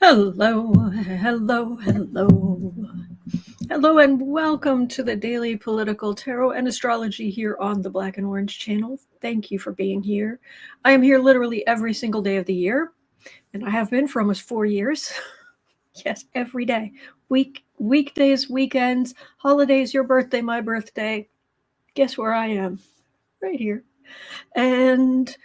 Hello, hello, hello. Hello and welcome to the Daily Political Tarot and Astrology here on the Black and Orange channel. Thank you for being here. I am here literally every single day of the year, and I have been for almost 4 years. Yes, every day. Weekdays, weekends, holidays, your birthday, my birthday. Guess where I am? Right here. And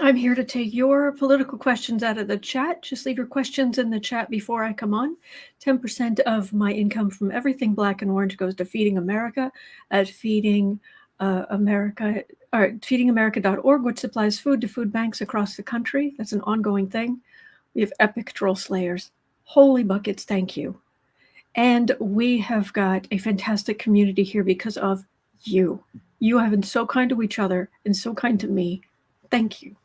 I'm here to take your political questions out of the chat. Just leave your questions in the chat before I come on. 10% of my income from everything Black and Orange goes to Feeding America at feedingamerica.org, which supplies food to food banks across the country. That's an ongoing thing. We have epic troll slayers. Holy buckets, thank you. And we have got a fantastic community here because of you. You have been so kind to each other and so kind to me. Thank you.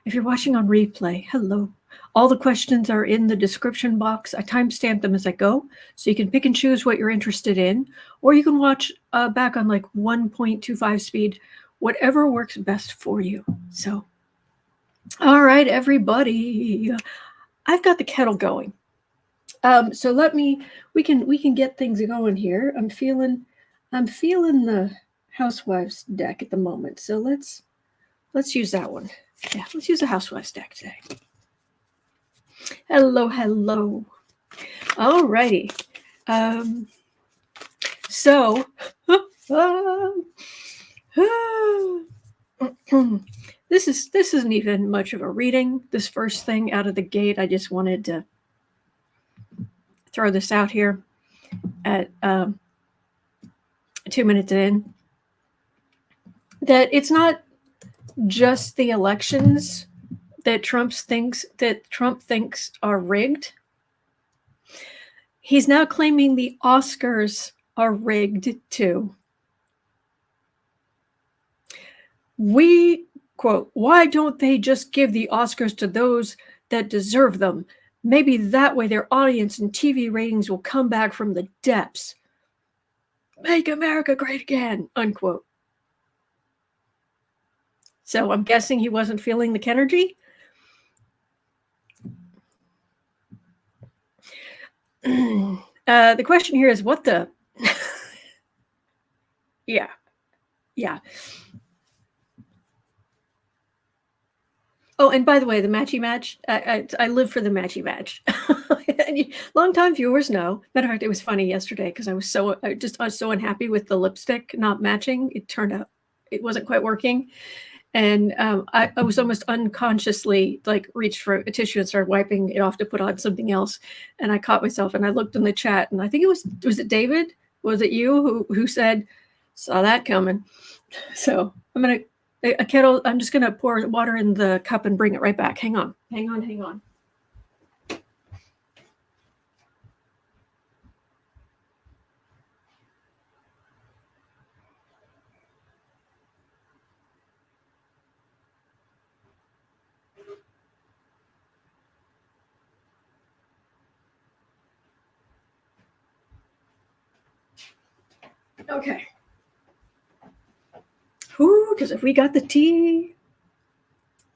If you're watching on replay, hello. All the questions are in the description box. I timestamp them as I go, so you can pick and choose what you're interested in, or you can watch back on like 1.25 speed, whatever works best for you. So, all right, everybody. I've got the kettle going. So we can get things going here. I'm feeling the Housewives deck at the moment. So let's use that one. Yeah, let's use a Housewives deck today. Hello, hello. All righty. So, this isn't even much of a reading. This first thing out of the gate, I just wanted to throw this out here at 2 minutes in. That it's not just the elections that Trump thinks are rigged. He's now claiming the Oscars are rigged too. We quote, "Why don't they just give the Oscars to those that deserve them? Maybe that way their audience and TV ratings will come back from the depths. Make America great again," unquote. So I'm guessing he wasn't feeling the Kenergy. The question here is what the... Yeah. Oh, and by the way, the matchy match, I live for the matchy match. Long-time viewers know. Matter of fact, it was funny yesterday because I was so unhappy with the lipstick not matching. It turned out it wasn't quite working. And I was almost unconsciously like reached for a tissue and started wiping it off to put on something else. And I caught myself and I looked in the chat and I think was it David? Was it you who said, saw that coming? So I'm just gonna pour water in the cup and bring it right back. Hang on. Okay. Because if we got the tea,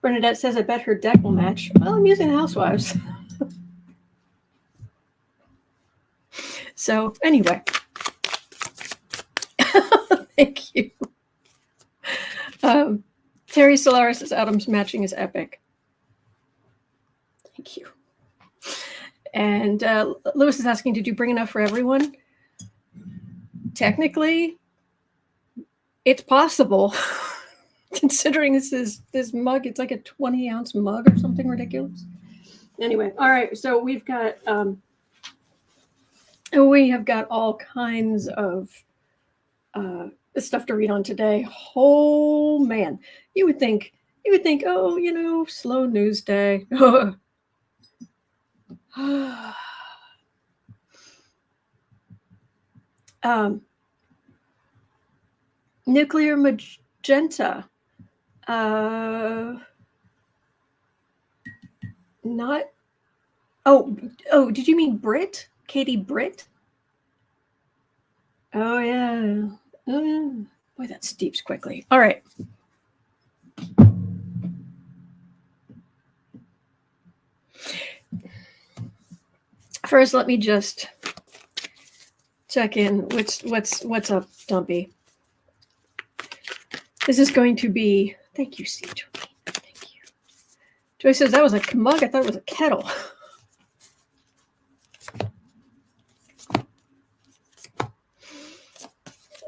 Bernadette says, I bet her deck will match. Well, I'm using Housewives. So anyway, thank you. Terry Solaris says Adam's matching is epic. Thank you. And Lewis is asking, did you bring enough for everyone? Technically, it's possible. Considering this mug, it's like a 20-ounce mug or something ridiculous. Anyway, all right. So we have got all kinds of stuff to read on today. Oh man, you would think, oh, slow news day. Nuclear magenta. Not. Oh, did you mean Brit? Katie Britt? Oh yeah. Boy, that steeps quickly. All right. First, let me just check in. What's up, Dumpy? This is going to be. Thank you, C. Thank you. Joy says that was a mug. I thought it was a kettle.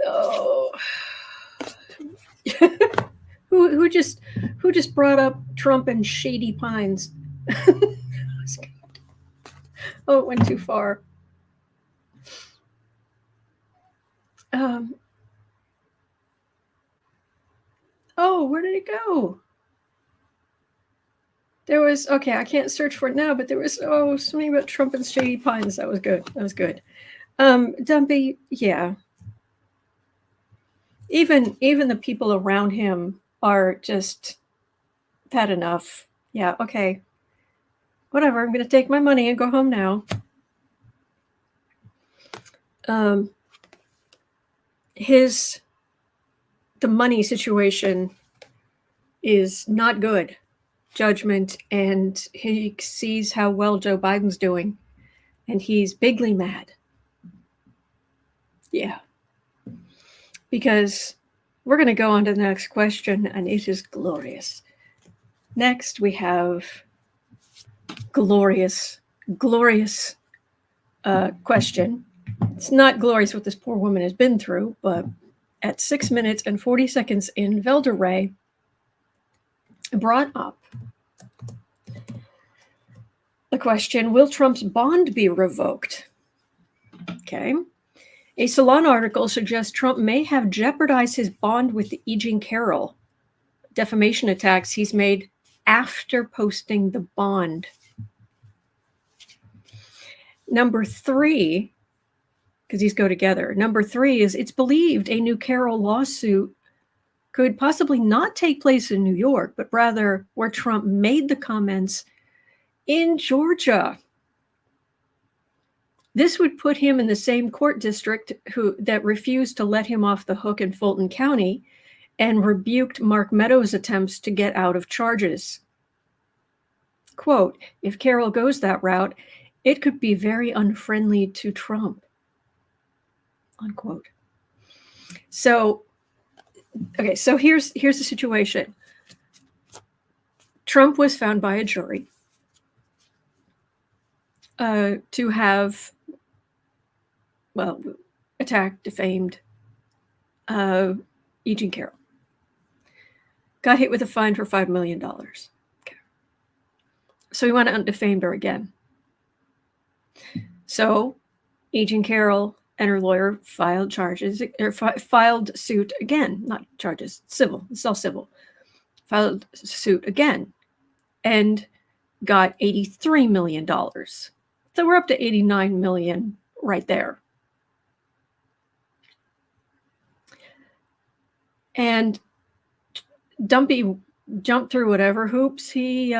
Oh. who just brought up Trump and Shady Pines? Oh, it went too far. Oh, where did it go? There was, okay, I can't search for it now, but there was, something about Trump and Shady Pines. That was good. That was good. Dumpy, yeah. Even the people around him are just had enough. Yeah, okay. Whatever, I'm going to take my money and go home now. The money situation is not good. Judgment, and he sees how well Joe Biden's doing, and he's bigly mad. Yeah. Because we're going to go on to the next question, and it is glorious. Next, we have glorious question. It's not glorious what this poor woman has been through, but at 6 minutes and 40 seconds in, Velda Ray brought up the question, will Trump's bond be revoked? Okay. A Salon article suggests Trump may have jeopardized his bond with the E Jean Carroll defamation attacks he's made after posting the bond. Number 3, because these go together. Number 3 is it's believed a new Carroll lawsuit could possibly not take place in New York, but rather where Trump made the comments in Georgia. This would put him in the same court district that refused to let him off the hook in Fulton County and rebuked Mark Meadow's attempts to get out of charges. Quote, if Carroll goes that route, it could be very unfriendly to Trump. Unquote. So, okay, so here's the situation. Trump was found by a jury to have, attacked, defamed E Jean Carroll. Got hit with a fine for $5 million. Okay. So he went out and defamed her again. So E Jean Carroll and her lawyer filed suit again, not charges, civil, it's all civil. Filed suit again and got $83 million. So we're up to $89 million right there. And Dumpy jumped through whatever hoops. He,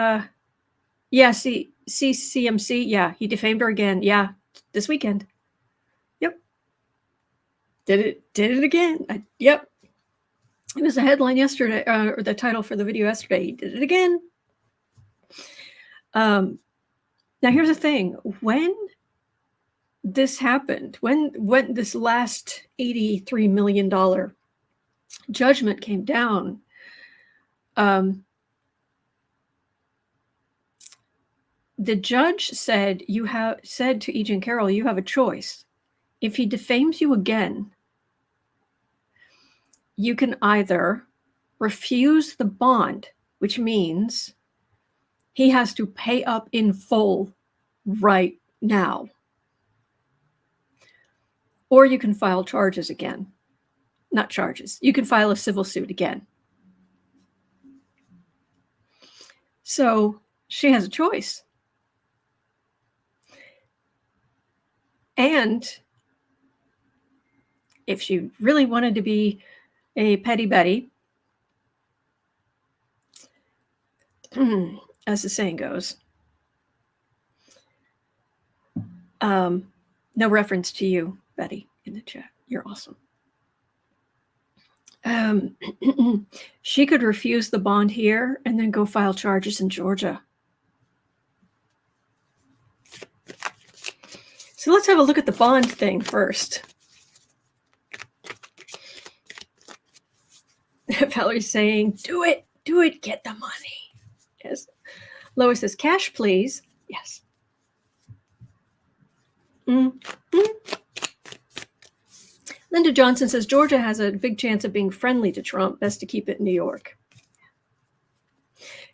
CMC, yeah, he defamed her again. Yeah, this weekend. Yep. Did it again. Yep. It was the headline yesterday, or the title for the video yesterday. He did it again. Now here's the thing. When this happened, when this last $83 million judgment came down, the judge said to E Jean Carroll, you have a choice. If he defames you again, you can either refuse the bond, which means he has to pay up in full right now, or you can file charges again. Not charges. You can file a civil suit again. So she has a choice. And if she really wanted to be a petty Betty, as the saying goes, no reference to you, Betty, in the chat. You're awesome. She could refuse the bond here and then go file charges in Georgia. So let's have a look at the bond thing first. Valerie's saying, do it, get the money. Yes. Lois says, cash, please. Yes. Mm-hmm. Linda Johnson says, Georgia has a big chance of being friendly to Trump. Best to keep it in New York.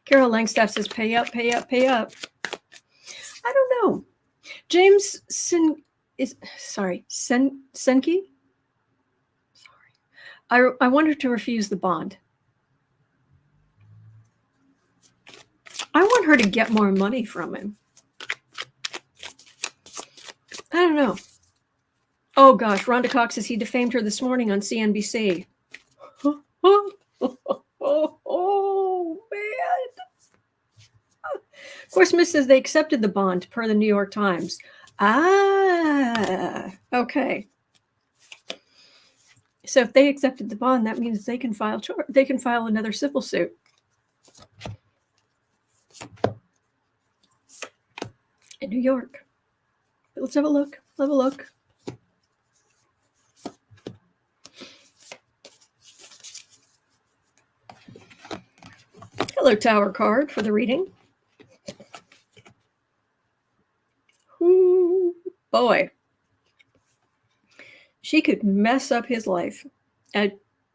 Carol Langstaff says, pay up, pay up, pay up. I don't know. James Senke? Sorry. I want her to refuse the bond. I want her to get more money from him. I don't know. Oh gosh, Rhonda Cox says he defamed her this morning on CNBC. Oh man. Of course, Miss says they accepted the bond per the New York Times. Ah, okay. So if they accepted the bond, that means they can file another civil suit. In New York. Let's have a look. Have a look. Hello, Tower card for the reading. Ooh, boy. She could mess up his life.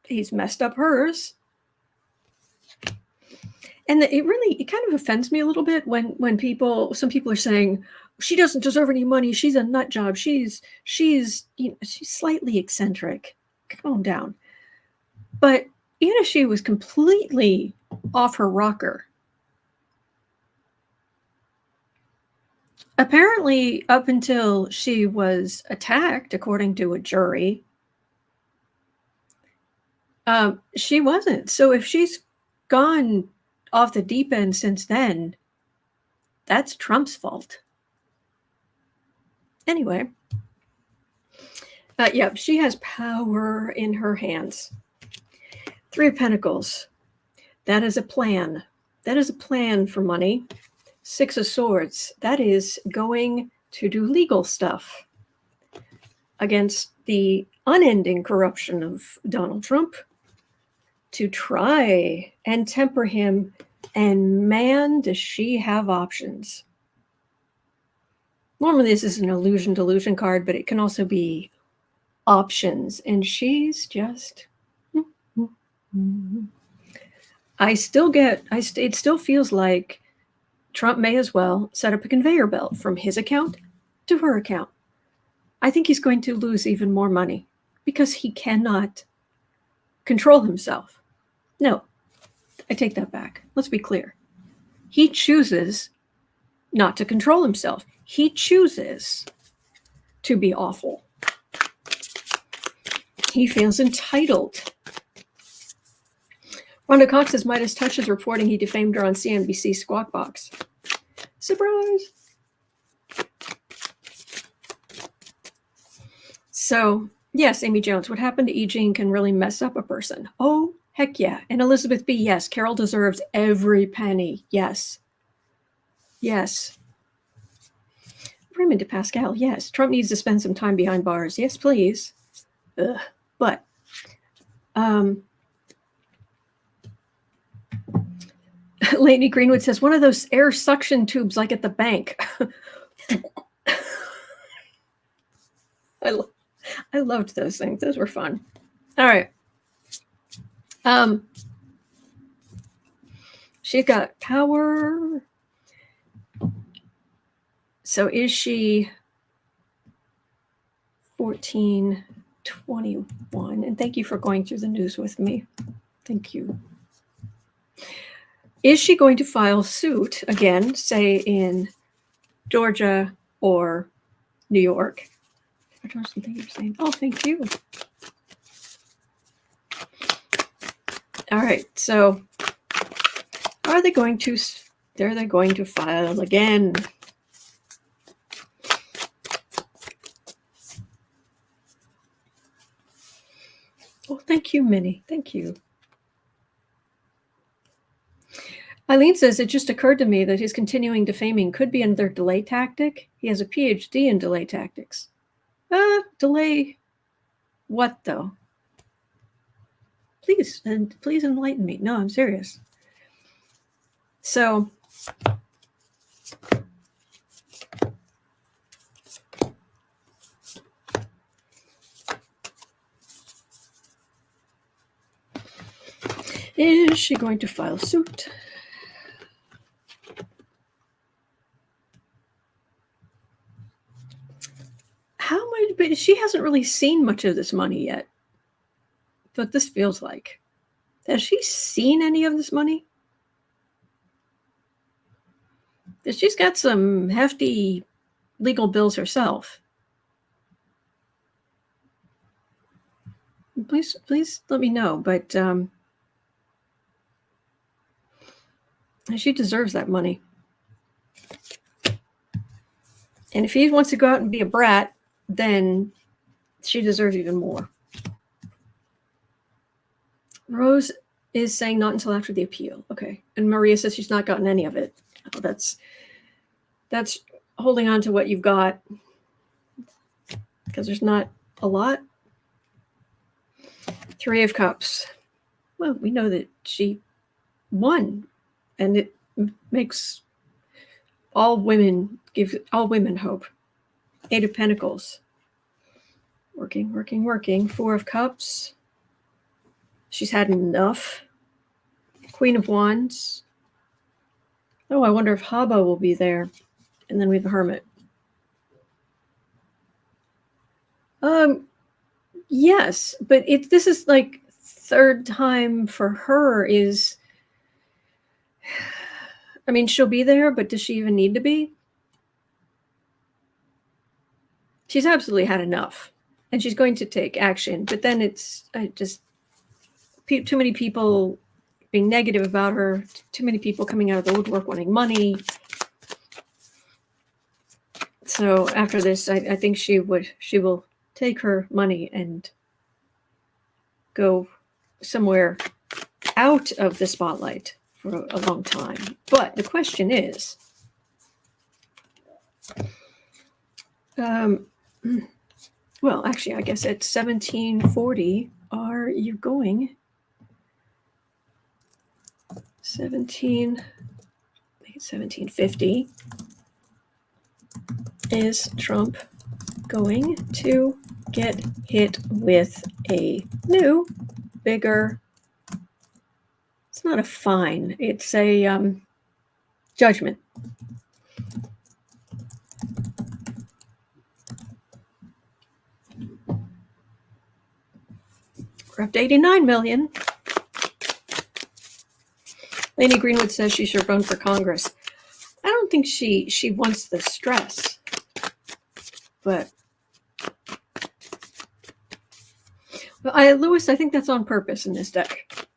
He's messed up hers. And it kind of offends me a little bit when some people are saying she doesn't deserve any money. She's a nut job. She's slightly eccentric. Calm down. But even if she was completely off her rocker, apparently up until she was attacked, according to a jury, she wasn't. So if she's gone off the deep end since then, that's Trump's fault. Anyway, yeah, she has power in her hands. 3 of Pentacles. That is a plan. That is a plan for money. 6 of Swords. That is going to do legal stuff against the unending corruption of Donald Trump to try and temper him. And man, does she have options. Normally this is an delusion card, but it can also be options. And she's just... it still feels like Trump may as well set up a conveyor belt from his account to her account. I think he's going to lose even more money because he cannot control himself. No, I take that back. Let's be clear. He chooses not to control himself. He chooses to be awful. He feels entitled. Rhonda Cox says Midas Touch is reporting he defamed her on CNBC Squawk Box. Surprise! So, yes, Amy Jones, what happened to E Jean can really mess up a person. Oh, heck yeah. And Elizabeth B., yes, Carol deserves every penny. Yes. Yes. Raymond de Pascal, yes. Trump needs to spend some time behind bars. Yes, please. Ugh. But, Lainey Greenwood says, one of those air suction tubes like at the bank. I loved those things. Those were fun. All right. She's got power. So is she 1421? And thank you for going through the news with me. Thank you. Is she going to file suit again, say in Georgia or New York? I don't know something you're saying. Oh, thank you. All right. So are they going to file again? Oh, thank you, Minnie. Thank you. Eileen says, it just occurred to me that his continuing defaming could be another delay tactic. He has a PhD in delay tactics. Delay what, though? Please enlighten me. No, I'm serious. So is she going to file suit? How much? But she hasn't really seen much of this money yet. But this feels like. Has she seen any of this money? She's got some hefty legal bills herself. Please let me know. But she deserves that money. And if he wants to go out and be a brat, then she deserves even more. Rose is saying not until after the appeal. Okay. And Maria says she's not gotten any of it. Oh, that's holding on to what you've got, because there's not a lot. 3 of Cups. Well, we know that she won, and it makes gives all women hope. 8 of Pentacles. Working. 4 of Cups. She's had enough. Queen of Wands. Oh, I wonder if Haba will be there. And then we have a Hermit. Yes, but this is like third time for her is, I mean, she'll be there, but does she even need to be? She's absolutely had enough, and she's going to take action, but then it's just too many people being negative about her, too many people coming out of the woodwork wanting money. So after this, I think she will take her money and go somewhere out of the spotlight for a long time. But the question is, well, actually, I guess at 1740, are you going 1750? Is Trump going to get hit with a new, bigger, it's not a fine, it's a judgment. We're up to 89 million. Lady Greenwood says she should run for Congress. I don't think she wants the stress, but Lewis, I think that's on purpose in this deck.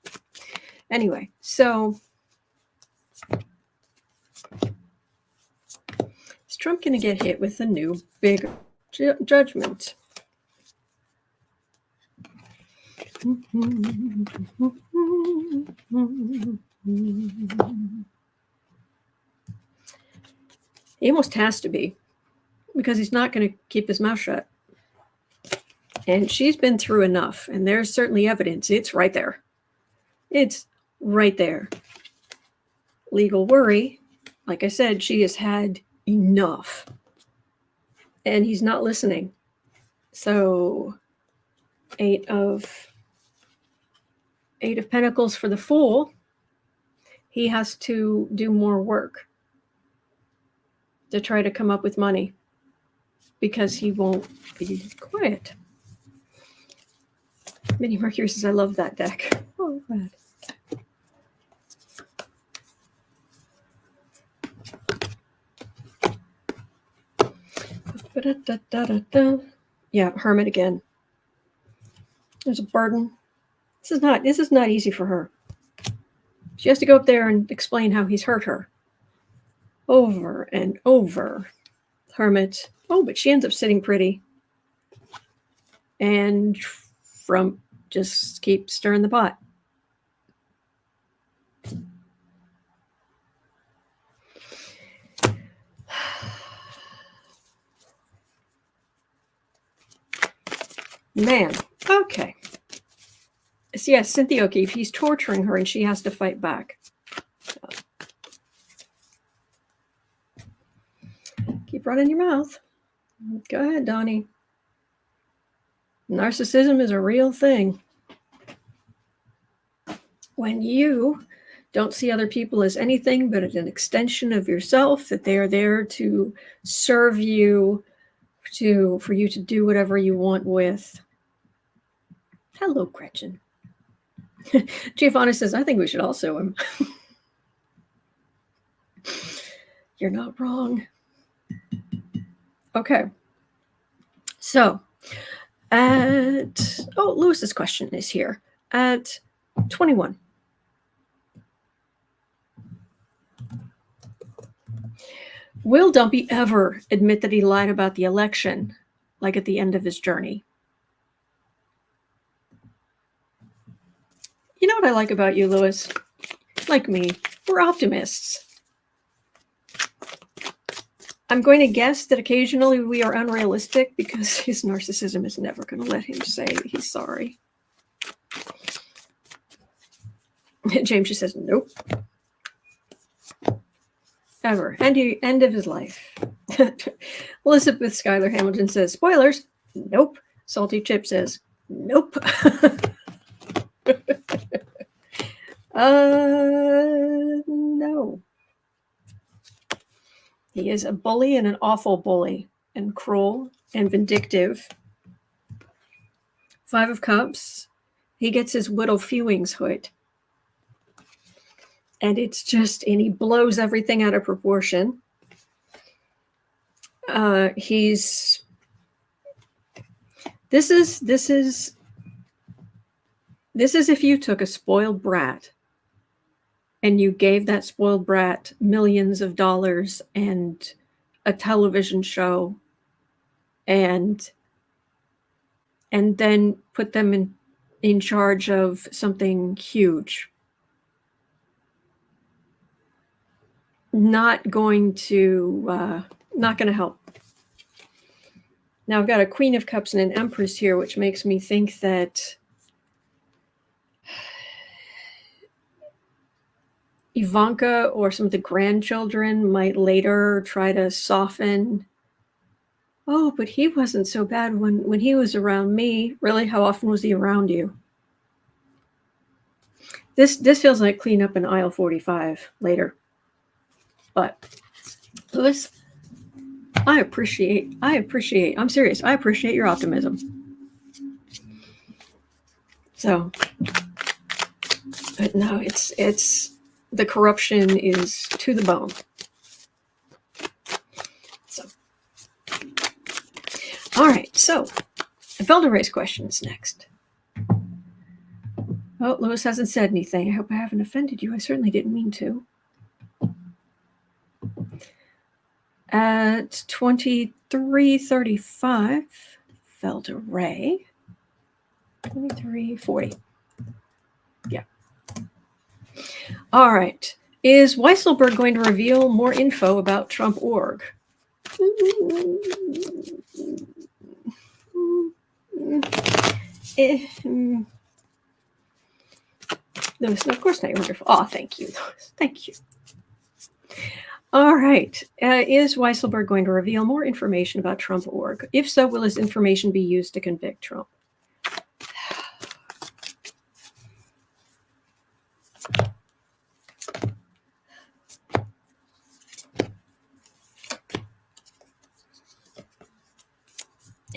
Anyway, so is Trump going to get hit with a new, bigger judgment? He almost has to be, because he's not going to keep his mouth shut. And she's been through enough, and there's certainly evidence. It's right there. It's right there. Legal worry. Like I said, she has had enough. And he's not listening. So 8 of Pentacles for the Fool. He has to do more work to try to come up with money, because he won't be quiet. Minnie Mercury says, I love that deck. Oh, glad. Yeah, Hermit again. There's a burden. This is not easy for her. She has to go up there and explain how he's hurt her. Over and over. Hermit. Oh, but she ends up sitting pretty. And Trump just keeps stirring the pot. Man, okay. So yes, Cynthia O'Keefe, he's torturing her and she has to fight back. So. Keep running your mouth. Go ahead, Donnie. Narcissism is a real thing. When you don't see other people as anything but an extension of yourself, that they are there to serve you, for you to do whatever you want with. Hello, Gretchen. Giovanna says, I think we should all sue him. You're not wrong. Okay. So, Lewis's question is here. At 21. Will Dumpty ever admit that he lied about the election, like at the end of his journey? You know what I like about you, Lewis? Like me, we're optimists. I'm going to guess that occasionally we are unrealistic because his narcissism is never going to let him say he's sorry. James just says, nope. Ever. End of his life. Elizabeth Schuyler Hamilton says, spoilers. Nope. Salty Chip says, nope. No. He is a bully and an awful bully and cruel and vindictive. 5 of Cups. He gets his widow fewings hood. And it's just, and he blows everything out of proportion. This is if you took a spoiled brat and you gave that spoiled brat millions of dollars and a television show and then put them in charge of something huge. Not going to help. Now I've got a Queen of Cups and an Empress here, which makes me think that Ivanka or some of the grandchildren might later try to soften. Oh, but he wasn't so bad when he was around me. Really, how often was he around you? This feels like clean up in aisle 45 later. But Lewis, I appreciate, I'm serious, I appreciate your optimism. So, but no, it's the corruption is to the bone. So, all right, so Felder race questions next. Oh, Lewis hasn't said anything. I hope I haven't offended you. I certainly didn't mean to. At 23:35, Felder Ray. 23:40. Yeah. All right. Is Weiselberg going to reveal more info about Trump org? Lewis, no, of course not. You're wonderful. Oh, thank you, Lewis. Thank you. All right. Is Weiselberg going to reveal more information about Trump org? If so, will his information be used to convict Trump?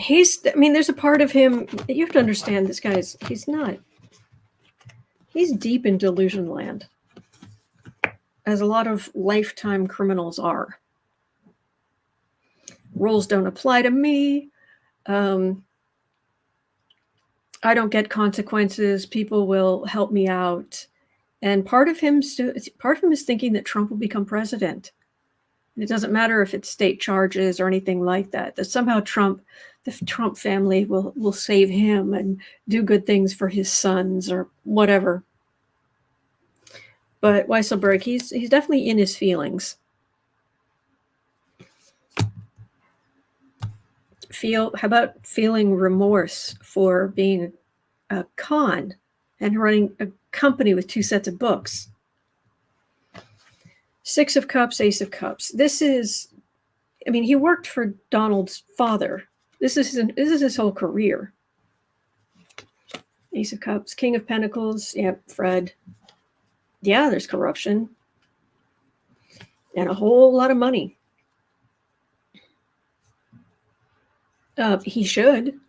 There's a part of him, you have to understand this guy's, he's deep in delusion land, as a lot of lifetime criminals are. Rules don't apply to me. I don't get consequences. People will help me out. And part of him is thinking that Trump will become president. And it doesn't matter if it's state charges or anything like that, that somehow the Trump family will save him and do good things for his sons or whatever. But Weiselberg, he's definitely in his feelings. about feeling remorse for being a con and running a company with 2 sets of books? 6 of Cups, Ace of Cups. This is, I mean, he worked for Donald's father. This is his whole career. Ace of Cups, King of Pentacles. Yep, Fred. Yeah, there's corruption. And a whole lot of money. He should.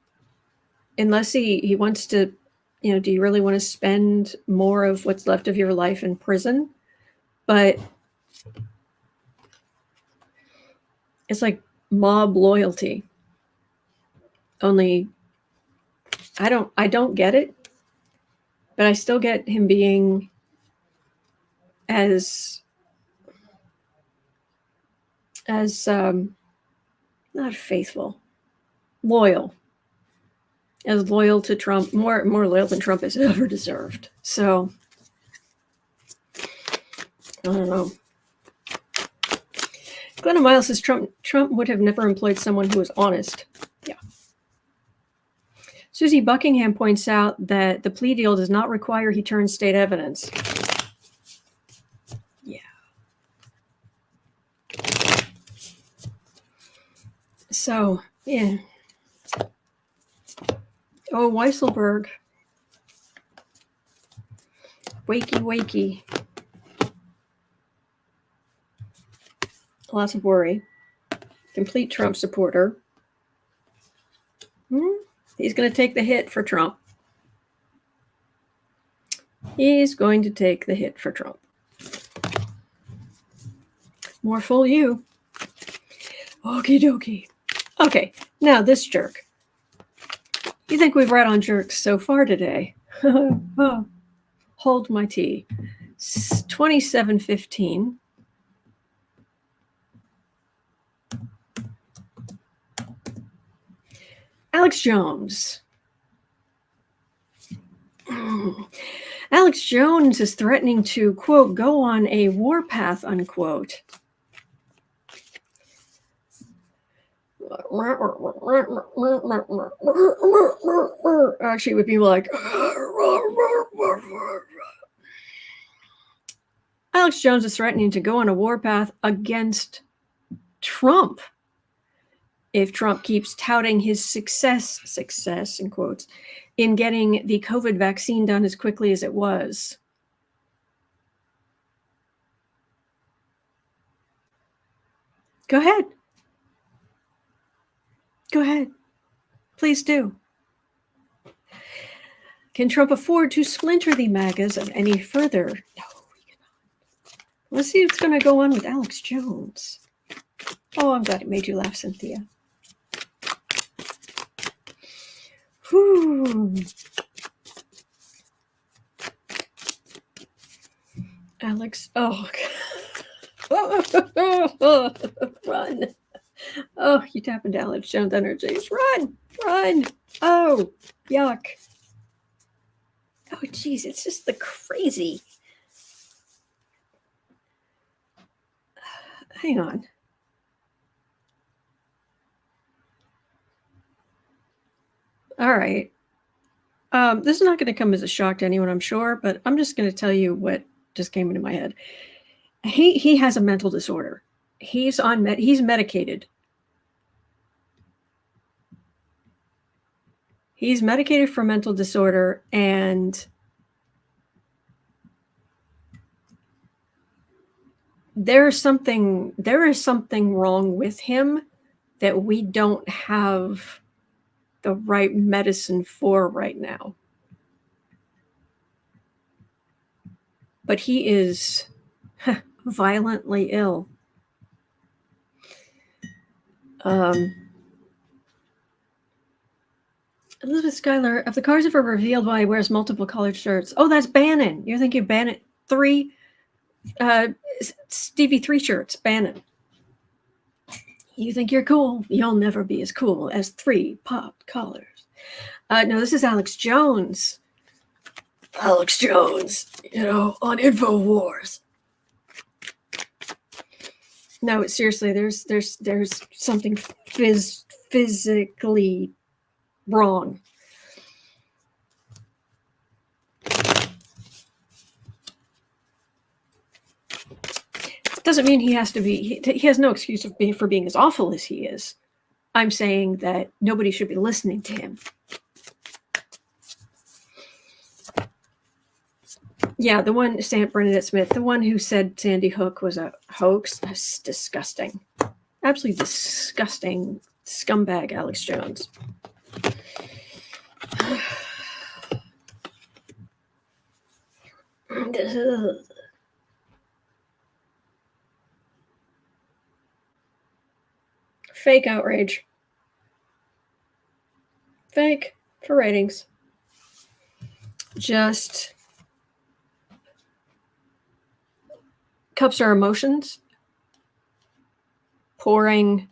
Unless he wants to, do you really want to spend more of what's left of your life in prison? But it's like mob loyalty. Only I don't get it, but I still get him being as not faithful, loyal, as loyal to Trump, more loyal than Trump has ever deserved. So I don't know. Glenna Miles says Trump would have never employed someone who was honest. Yeah. Susie Buckingham points out that the plea deal does not require he turn state evidence. Yeah. So, yeah. Oh, Weiselberg. Wakey. Lots of worry. Complete Trump supporter. He's going to take the hit for Trump. He's going to take the hit for Trump. More fool you. Okie dokie. Okay, now this jerk. You think we've read on jerks so far today? Oh, hold my tea. 2715. Alex Jones. Alex Jones is threatening to, quote, go on a warpath, unquote. Actually, it would be like, Alex Jones is threatening to go on a warpath against Trump if Trump keeps touting his success in quotes, in getting the COVID vaccine done as quickly as it was. Go ahead. Please do. Can Trump afford to splinter the MAGAs any further? No, he cannot. Let's see what's going to go on with Alex Jones. Oh, I'm glad it made you laugh, Cynthia. Whew. Alex, run. Oh, you tap into Alex Jones energies. Run. Oh, yuck. Oh, geez, it's just the crazy. Hang on. All right. This is not going to come as a shock to anyone, I'm sure, but I'm just going to tell you what just came into my head. He has a mental disorder. He's medicated. He's medicated for mental disorder, and there is something wrong with him that we don't have the right medicine for right now. But he is violently ill. Elizabeth Schuyler, if the cards ever revealed why he wears multiple colored shirts. Oh, that's Bannon. You're thinking Bannon. Stevie 3 shirts, Bannon. You think you're cool? You'll never be as cool as 3 popped collars. No, this is Alex Jones. Alex Jones, on InfoWars. No, seriously, there's something physically wrong. Doesn't mean he has to be, he has no excuse for being as awful as he is. I'm saying that nobody should be listening to him. Yeah, the one, Bernadette Smith, the one who said Sandy Hook was a hoax, that's disgusting. Absolutely disgusting scumbag Alex Jones. Fake outrage. Fake for ratings. Just cups our emotions, pouring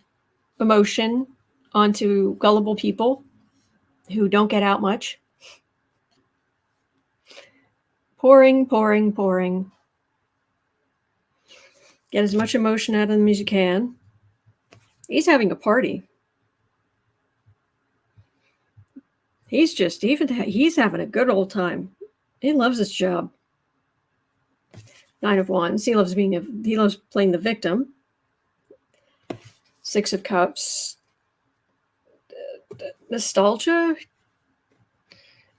emotion onto gullible people who don't get out much. Pouring. Get as much emotion out of them as you can. He's having a party. He's having a good old time. He loves his job. 9 of Wands. He loves playing the victim. 6 of Cups. Nostalgia.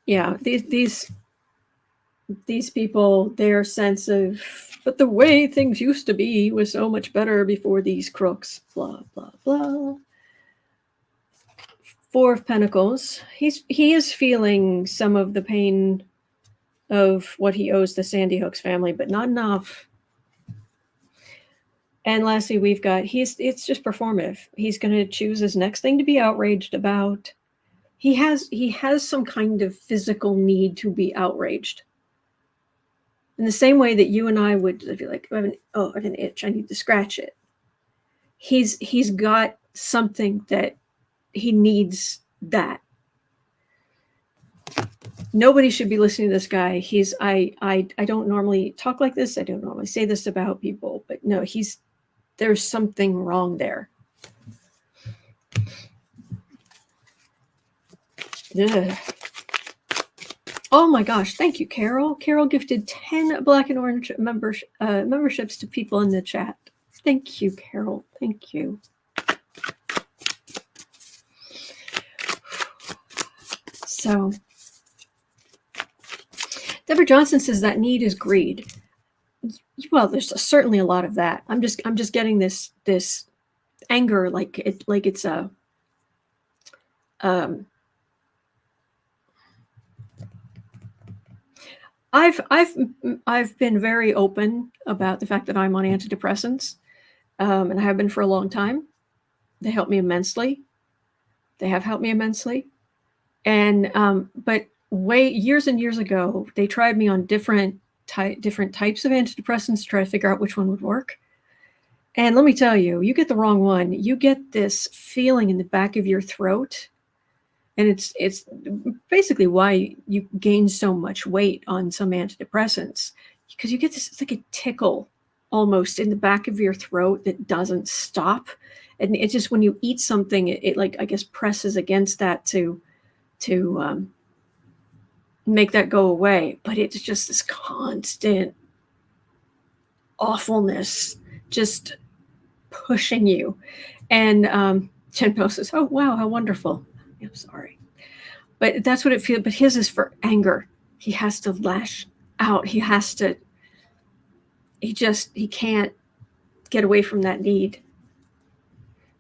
Yeah, these people, their sense of, but the way things used to be was so much better before these crooks. Blah blah blah. 4 of Pentacles. He is feeling some of the pain of what he owes the Sandy Hook's family, but not enough. And lastly, we've got, it's just performative. He's going to choose his next thing to be outraged about. He has some kind of physical need to be outraged. In the same way that you and I would be like, I have an itch, I need to scratch it. He's got something that he needs that. Nobody should be listening to this guy. I don't normally talk like this. I don't normally say this about people, but no, there's something wrong there. Ugh. Oh my gosh, thank you, Carol. Carol gifted 10 Black and Orange memberships to people in the chat. Thank you, Carol. Thank you. So, Deborah Johnson says that need is greed. Well, there's certainly a lot of that. I'm just getting this anger, like it's a I've been very open about the fact that I'm on antidepressants, and I have been for a long time. They help me immensely. They have helped me immensely. And but years and years ago, they tried me on different types of antidepressants to try to figure out which one would work. And let me tell you, you get the wrong one, you get this feeling in the back of your throat. And it's basically why you gain so much weight on some antidepressants, because you get this, it's like a tickle almost in the back of your throat that doesn't stop. And it's just when you eat something, it like, I guess, presses against that to make that go away. But it's just this constant awfulness just pushing you. And Jen Post says, oh, wow, how wonderful. I'm sorry. But that's what it feels. But his is for anger. He has to lash out. He can't get away from that need.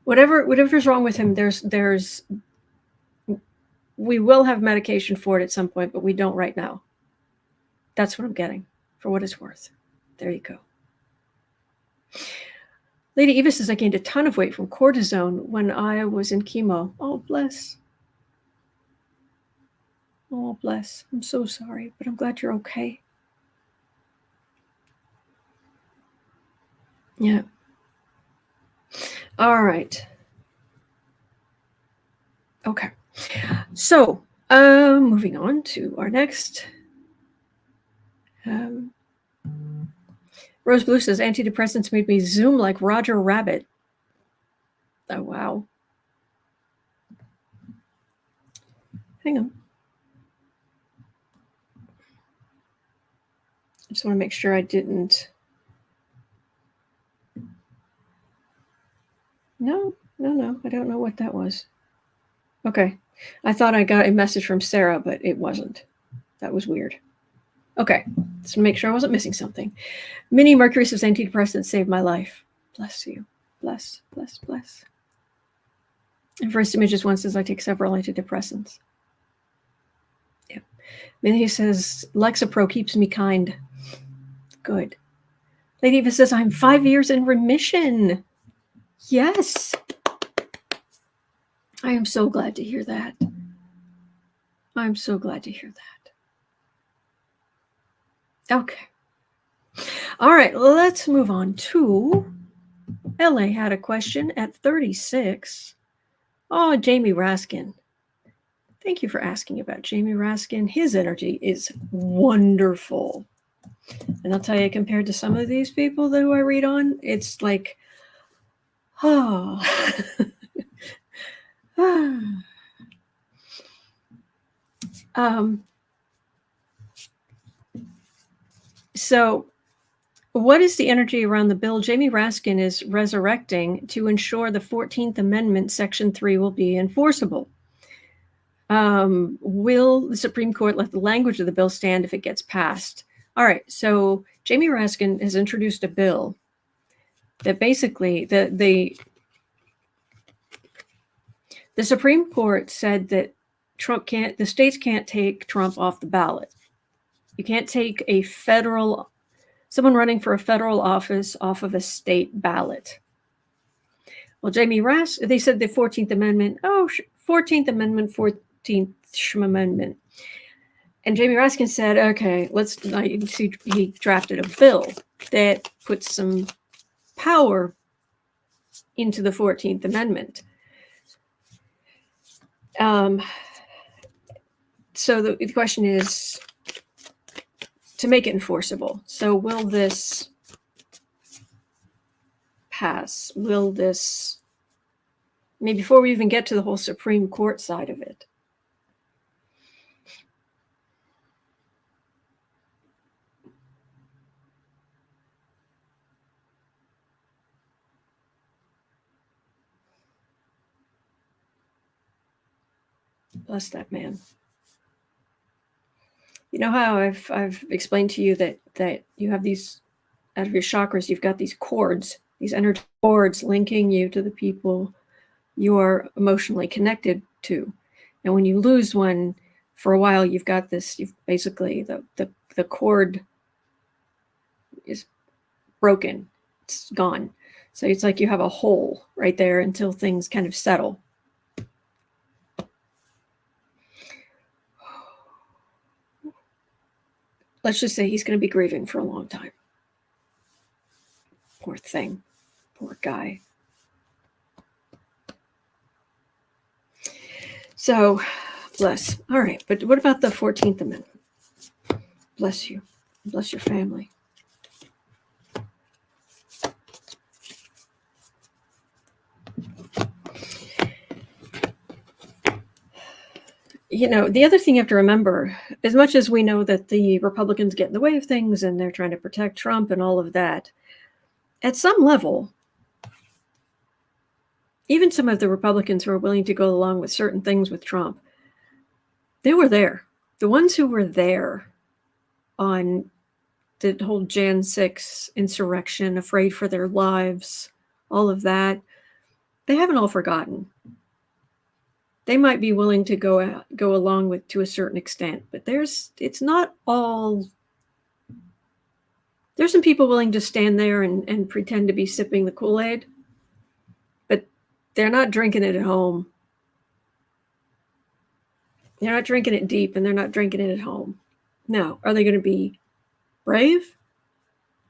Whatever's wrong with him, we will have medication for it at some point, but we don't right now. That's what I'm getting, for what it's worth. There you go. Lady Eva says, I gained a ton of weight from cortisone when I was in chemo. Oh, bless. Oh, bless. I'm so sorry, but I'm glad you're okay. Yeah. All right. Okay. So, moving on to our next. Rose Blue says, antidepressants made me zoom like Roger Rabbit. Oh, wow. hang on. I just want to make sure I didn't. No. I don't know what that was. Okay. I thought I got a message from Sarah, but it wasn't. That was weird. Okay. Just to make sure I wasn't missing something. Mini Mercury says antidepressants saved my life. Bless you. Bless. And First Images one says I take several antidepressants. Yeah. Minnie says Lexapro keeps me kind. Good. Lady Eva says I'm 5 years in remission. Yes. I am so glad to hear that. I'm so glad to hear that. Okay. All right, let's move on to LA had a question at 36. Oh, Jamie Raskin. Thank you for asking about Jamie Raskin. His energy is wonderful. And I'll tell you, compared to some of these people that I read on, it's like, oh. So what is the energy around the bill? Jamie Raskin is resurrecting to ensure the 14th Amendment, Section 3 will be enforceable. Will the Supreme Court let the language of the bill stand if it gets passed? All right, so Jamie Raskin has introduced a bill that basically the Supreme Court said that the states can't take Trump off the ballot. You can't take someone running for a federal office off of a state ballot. Well, they said the 14th Amendment, 14th Amendment, 14th Amendment. And Jamie Raskin said, okay, he drafted a bill that puts some power into the 14th Amendment. So the question is to make it enforceable. So will this pass? Before we even get to the whole Supreme Court side of it, bless that man. You know how I've explained to you that you have these, out of your chakras, you've got these cords, these energy cords linking you to the people you are emotionally connected to. And when you lose one for a while, you've basically the cord is broken. It's gone. So it's like you have a hole right there until things kind of settle. Let's just say he's going to be grieving for a long time. Poor thing. Poor guy. So, bless. All right, but what about the 14th Amendment? Bless you. Bless your family. You know, the other thing you have to remember, as much as we know that the Republicans get in the way of things and they're trying to protect Trump and all of that, at some level, even some of the Republicans who are willing to go along with certain things with Trump, they were there. The ones who were there on the whole Jan 6 insurrection, afraid for their lives, all of that, they haven't all forgotten. They might be willing to go along with to a certain extent, but it's not all. There's some people willing to stand there and pretend to be sipping the Kool-Aid, but they're not drinking it at home. They're not drinking it deep, and they're not drinking it at home. Now, are they going to be brave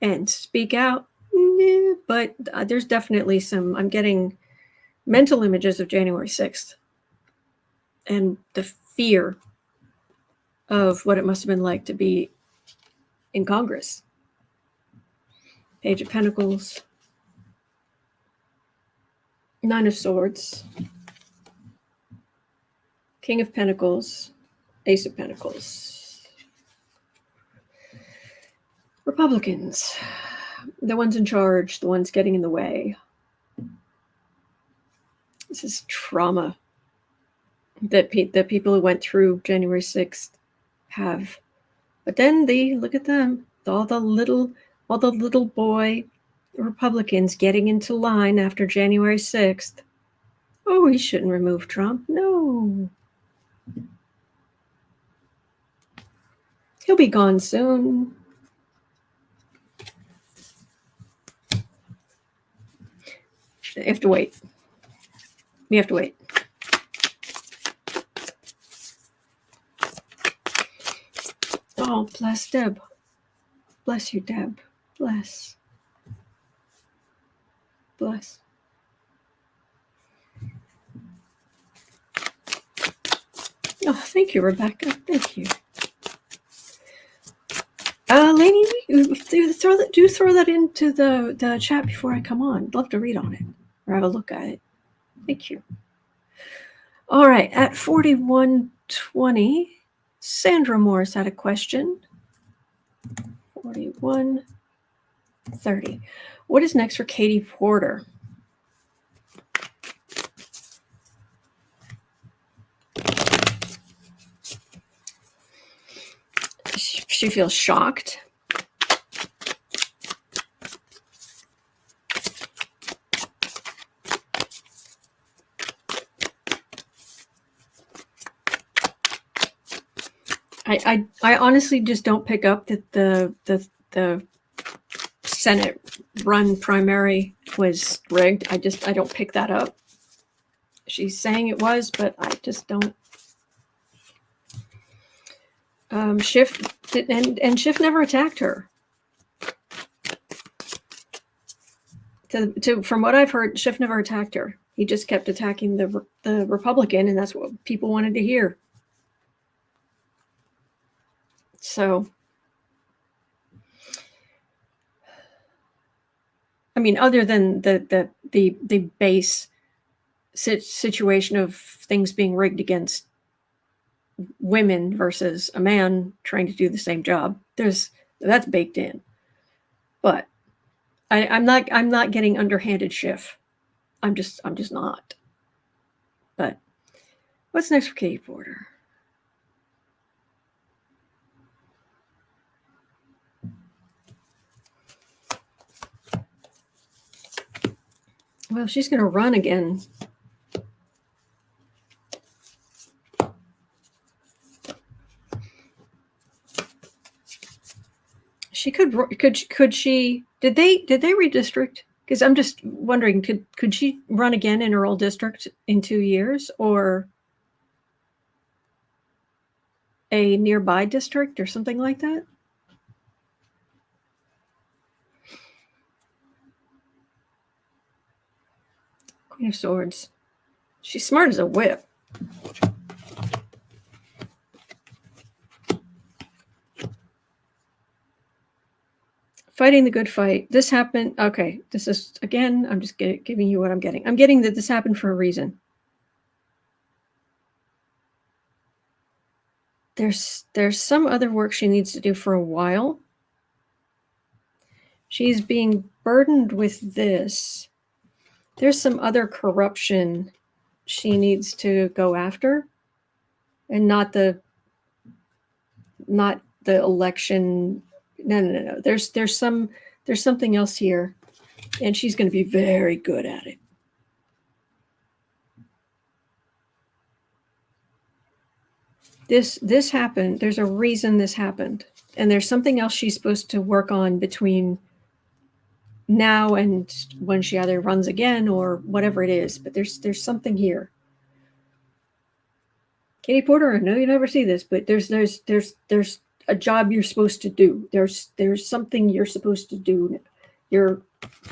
and speak out? Nah, but there's definitely I'm getting mental images of January 6th and the fear of what it must have been like to be in Congress. Page of Pentacles, Nine of Swords, King of Pentacles, Ace of Pentacles. Republicans, the ones in charge, the ones getting in the way. This is trauma that the people who went through January 6th have. But then look at them, all the little boy Republicans getting into line after January 6th. Oh, we shouldn't remove Trump. No. He'll be gone soon. You have to wait. We have to wait. Oh, bless Deb. Bless you, Deb. Bless. Bless. Oh, thank you, Rebecca. Thank you. Lainey, do throw that into the chat before I come on. I'd love to read on it or have a look at it. Thank you. All right, at 4120, Sandra Morris had a question. 4130. What is next for Katie Porter? She feels shocked. I honestly just don't pick up that the Senate run primary was rigged. I don't pick that up. She's saying it was, but I just don't. Schiff and Schiff never attacked her. From what I've heard, Schiff never attacked her. He just kept attacking the Republican, and that's what people wanted to hear. So, I mean, other than the base situation of things being rigged against women versus a man trying to do the same job, that's baked in. But I'm not getting underhanded Schiff. I'm just not. But what's next for Katie Porter? Well, she's going to run again. She could she? Did they redistrict? Because I'm just wondering, could she run again in her old district in 2 years, or a nearby district or something like that? Queen of Swords. She's smart as a whip. Fighting the good fight. This happened. Okay, this is, again, I'm just giving you what I'm getting. I'm getting that this happened for a reason. There's some other work she needs to do for a while. She's being burdened with this. There's some other corruption she needs to go after, and not the election. No. There's something else here, and she's going to be very good at it. This happened. There's a reason this happened, and there's something else she's supposed to work on between now and when she either runs again or whatever it is. But there's something here. Katie Porter, I know you never see this, but there's a job you're supposed to do. There's something you're supposed to do.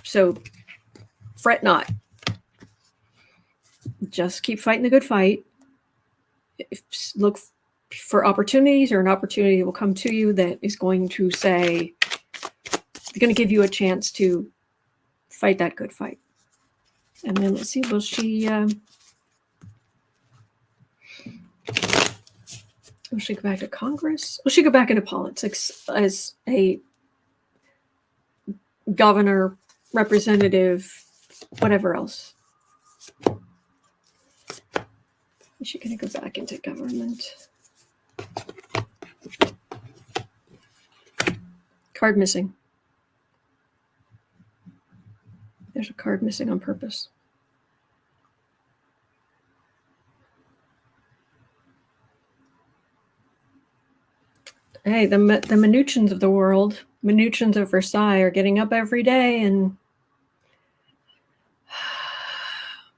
So fret not. Just keep fighting the good fight. Look for opportunities, or an opportunity will come to you that is going to say, they're going to give you a chance to fight that good fight. And then let's see, will she Will she go back to Congress? Will she go back into politics as a governor, representative, whatever else? Is she going to go back into government? Card missing. There's a card missing on purpose. Hey, the Mnuchins of the world, Mnuchins of Versailles, are getting up every day and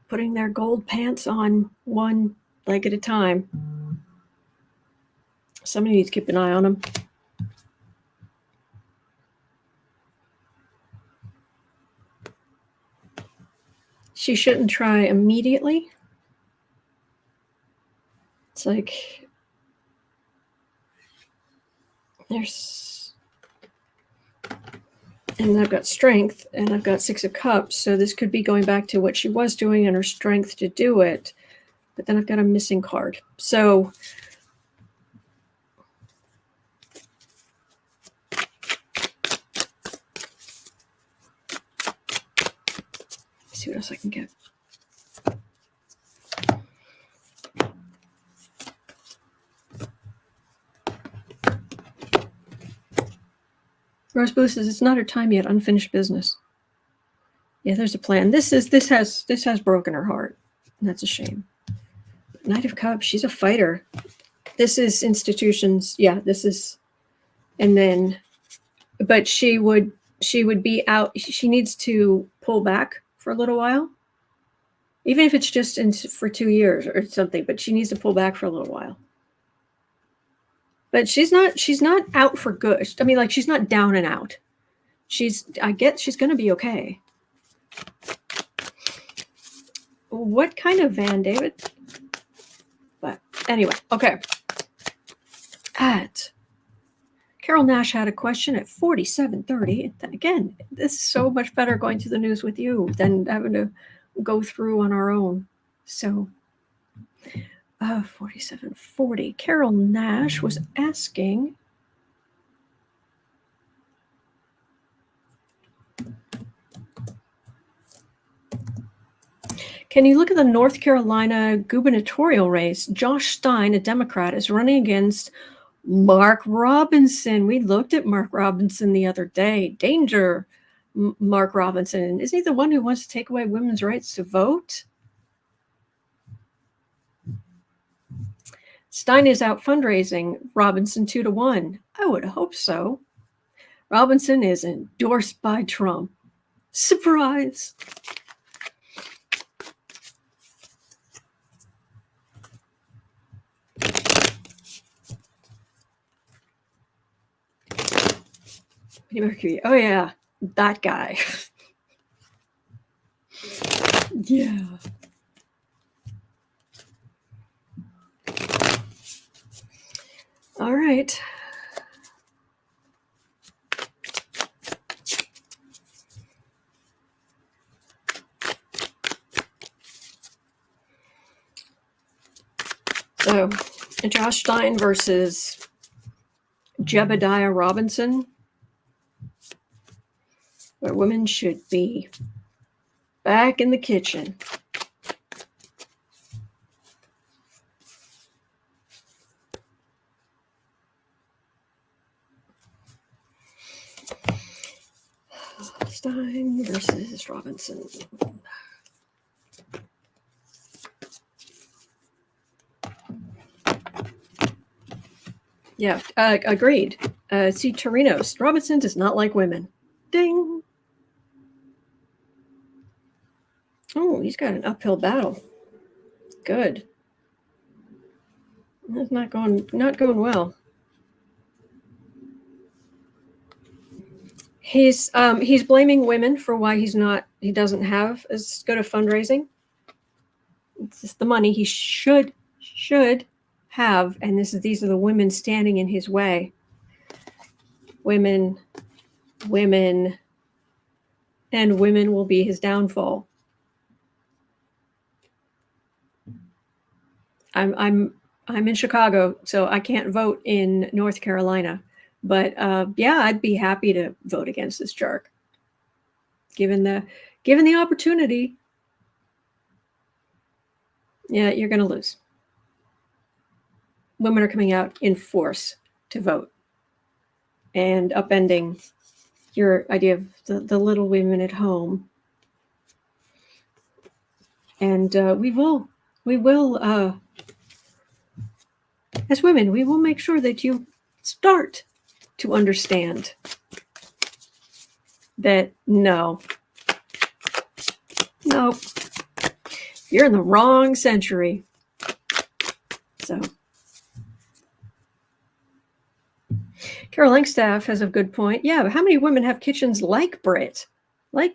putting their gold pants on one leg at a time. Somebody needs to keep an eye on them. She shouldn't try immediately. It's like there's, and I've got strength and I've got 6 of Cups. So this could be going back to what she was doing and her strength to do it. But then I've got a missing card. So let's see what else I can get. Rose Blue says it's not her time yet. Unfinished business. Yeah, there's a plan. This has broken her heart, and that's a shame. Knight of Cups. She's a fighter. This is institutions. Yeah, this is, and then, but she would be out. She needs to pull back for a little while, even if it's just for 2 years or something. But she needs to pull back for a little while. But she's not out for good. I mean, like, she's not down and out. I get she's going to be okay. What kind of van, David? But anyway, okay. Carol Nash had a question at 47:30. Again, this is so much better going to the news with you than having to go through on our own. So 47:40. Carol Nash was asking, can you look at the North Carolina gubernatorial race? Josh Stein, a Democrat, is running against Mark Robinson. We looked at Mark Robinson the other day. Danger, Mark Robinson. Isn't he the one who wants to take away women's rights to vote? Stein is out fundraising. Robinson 2-1. I would hope so. Robinson is endorsed by Trump. Surprise. Mercury. Oh yeah, that guy. Yeah. All right. So, Josh Stein versus Jebediah Robinson, where women should be back in the kitchen. Stein versus Robinson. Yeah, agreed. See, Torinos. Robinson does not like women. Ding. Oh, he's got an uphill battle. Good. That's not going well. He's blaming women for why he doesn't have as good a fundraising. It's just the money he should have, and these are the women standing in his way. Women, and women will be his downfall. I'm I'm in Chicago, so I can't vote in North Carolina. But yeah, I'd be happy to vote against this jerk, given the opportunity. Yeah, you're going to lose. Women are coming out in force to vote and upending your idea of the little women at home. And we will, as women, we will make sure that you start to understand that no, you're in the wrong century. So Carol Langstaff has a good point. Yeah, but how many women have kitchens like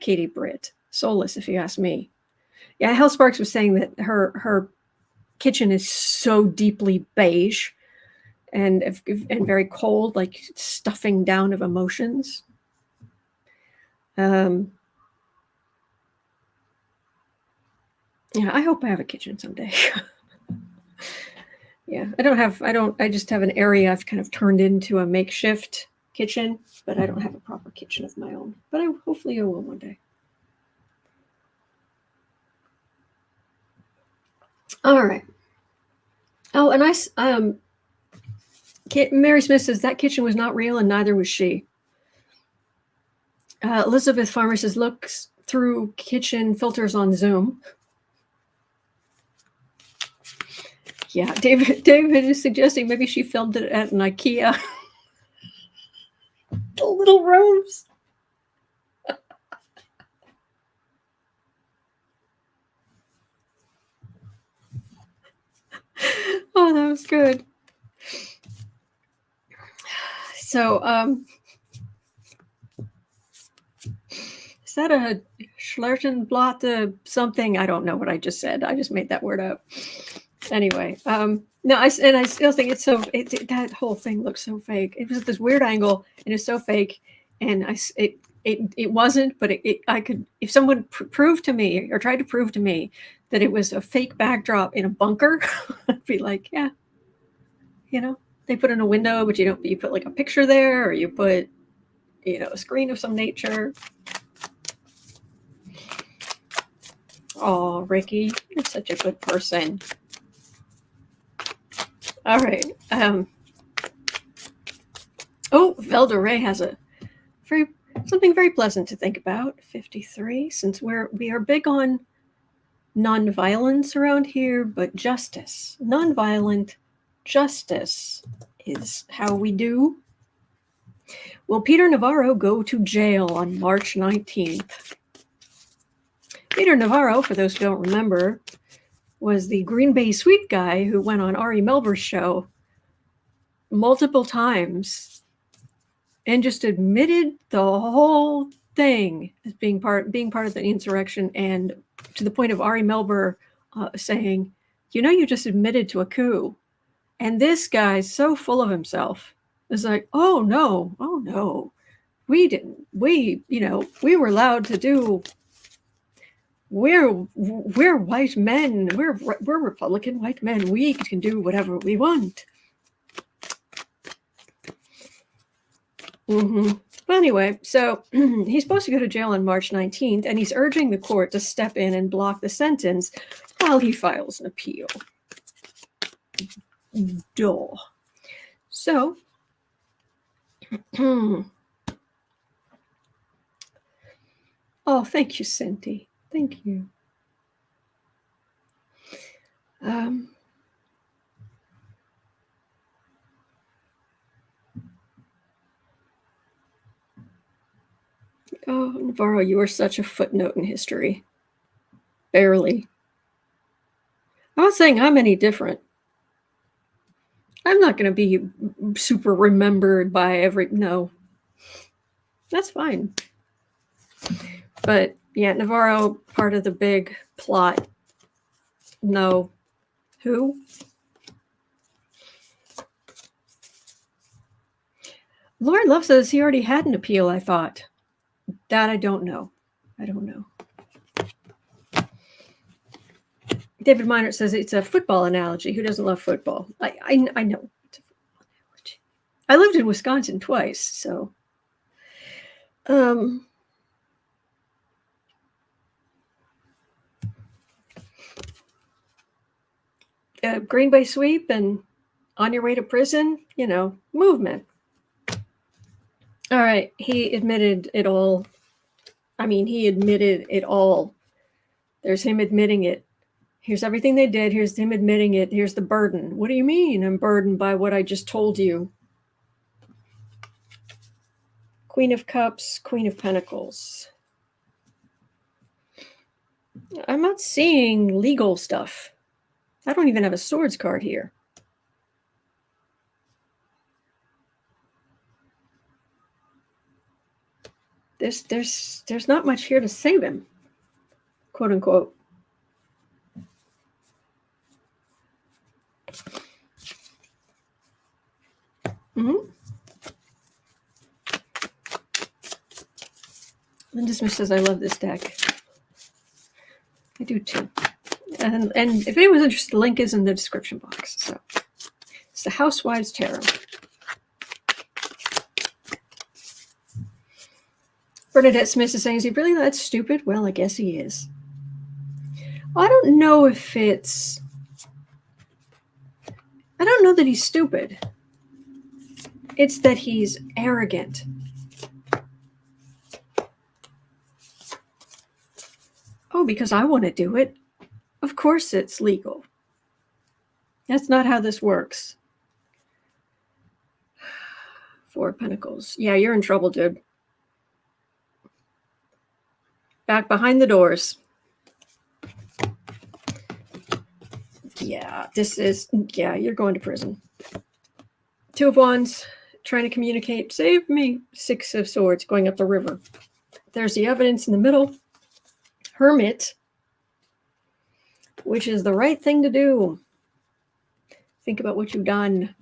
Katie Britt? Soulless, if you ask me. Yeah, Hal Sparks was saying that her kitchen is so deeply beige and very cold, like stuffing down of emotions. Yeah, I hope I have a kitchen someday. Yeah, I just have an area I've kind of turned into a makeshift kitchen, but I don't have a proper kitchen of my own. But hopefully I will one day. All right. Oh, and Mary Smith says that kitchen was not real and neither was she. Elizabeth Farmer says looks through kitchen filters on Zoom. Yeah, David is suggesting maybe she filmed it at an IKEA. The little rooms. Oh, that was good. So, is that a Schlertenblatt something? I don't know what I just said. I just made that word up. Anyway, no, I still think it's so. That whole thing looks so fake. It was at this weird angle, and it's so fake. And it wasn't, but I could, if someone proved to me or tried to prove to me that it was a fake backdrop in a bunker, I'd be like, yeah, they put in a window, but you put like a picture there, or you put, a screen of some nature. Oh, Ricky, you're such a good person. All right. Velda Ray has something very pleasant to think about. 53, since we are big on nonviolence around here, but justice. Nonviolent justice is how we do. Will Peter Navarro go to jail on March 19th? Peter Navarro, for those who don't remember, was the Green Bay sweet guy who went on Ari Melber's show multiple times and just admitted the whole thing as being part of the insurrection, and to the point of Ari Melber saying, you just admitted to a coup. And this guy's so full of himself. It's like, oh no, we didn't. We were allowed to do. We're white men. We're Republican white men. We can do whatever we want. But anyway, so he's supposed to go to jail on March 19th, and he's urging the court to step in and block the sentence while he files an appeal. Duh. So, oh, thank you, Cindy. Thank you. Oh, Navarro, you are such a footnote in history. Barely. I'm not saying I'm any different. I'm not going to be super remembered by no. That's fine. But yeah, Navarro, part of the big plot. No. Who? Lauren Love says he already had an appeal, I thought. That I don't know. David Minor says it's a football analogy. Who doesn't love football? I know. It's a football analogy. I lived in Wisconsin twice, so. Green Bay sweep and on your way to prison, movement. All right, he admitted it all. I mean, he admitted it all. There's him admitting it. Here's everything they did. Here's him admitting it. Here's the burden. What do you mean I'm burdened by what I just told you? Queen of Cups, Queen of Pentacles. I'm not seeing legal stuff. I don't even have a swords card here. There's not much here to save him, quote unquote. Mm-hmm. Linda Smith says, I love this deck. I do too. And if anyone's interested, the link is in the description box. So it's the Housewives Tarot. Bernadette Smith is saying, is he really that stupid? Well, I guess he is. I don't know if it's... I don't know that he's stupid. It's that he's arrogant. Oh, because I want to do it. Of course it's legal. That's not how this works. Four of Pentacles. Yeah, you're in trouble, dude. Back behind the doors. Yeah, you're going to prison. Two of Wands, trying to communicate. Save me. Six of Swords, going up the river. There's the evidence in the middle. Hermit, which is the right thing to do. Think about what you've done.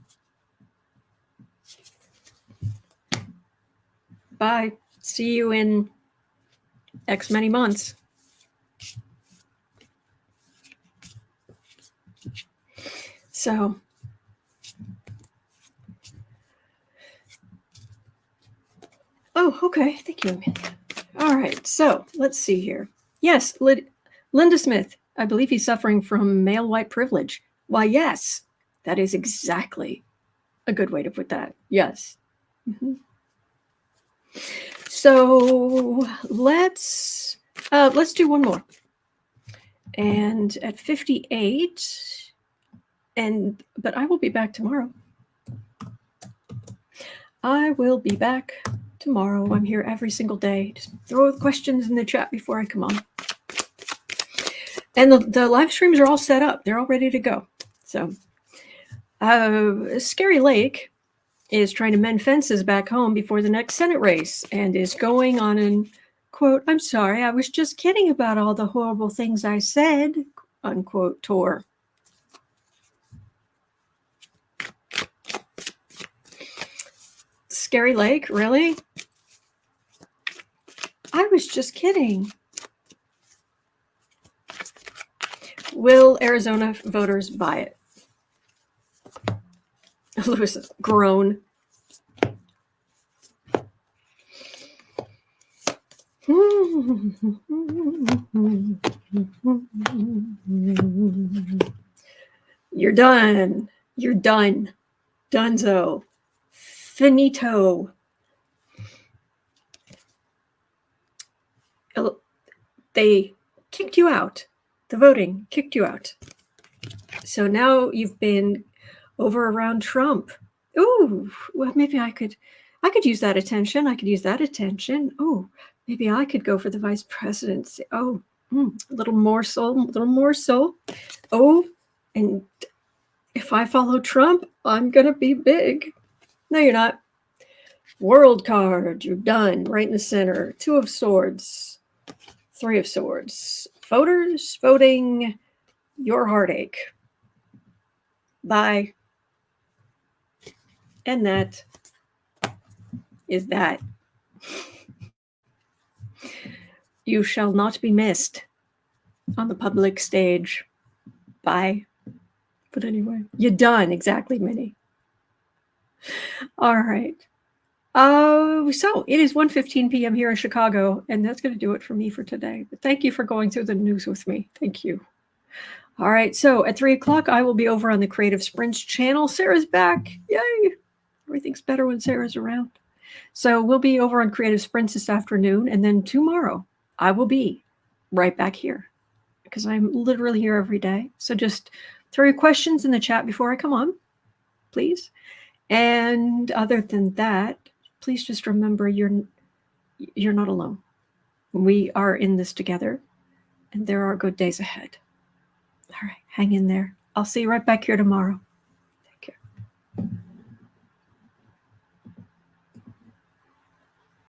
Bye. See you in X many months. So, oh, okay. Thank you, Amelia. All right. So let's see here. Yes, Linda Smith. I believe he's suffering from male white privilege. Why, yes, that is exactly a good way to put that. Yes. Mm-hmm. So let's do one more. And at 58, but I will be back tomorrow. I will be back tomorrow. I'm here every single day. Just throw questions in the chat before I come on. And the live streams are all set up. They're all ready to go. So Scary Lake is trying to mend fences back home before the next Senate race and is going on an, quote, I'm sorry, I was just kidding about all the horrible things I said, unquote, tour. Scary Lake, really? I was just kidding. Will Arizona voters buy it? Lewis is groan. You're done. You're done. Dunzo. Finito. They kicked you out. The voting kicked you out. So now you've been over around Trump. Ooh, well, maybe I could use that attention. I could use that attention. Oh, maybe I could go for the vice presidency. Oh, a little morsel. Oh, and if I follow Trump, I'm going to be big. No, you're not. World card. You're done. Right in the center. Two of Swords. Three of Swords. Voters voting your heartache. Bye. And that is that. You shall not be missed on the public stage. Bye. But anyway, you're done. Exactly, Minnie. All right. So it is 1:15 p.m. here in Chicago, and that's going to do it for me for today. But thank you for going through the news with me. Thank you. All right. So at 3 o'clock, I will be over on the Creative Sprints channel. Sarah's back. Yay. Everything's better when Sarah's around. So we'll be over on Creative Sprints this afternoon. And then tomorrow, I will be right back here because I'm literally here every day. So just throw your questions in the chat before I come on, please. And other than that, please just remember you're not alone. We are in this together, and there are good days ahead. All right, hang in there. I'll see you right back here tomorrow.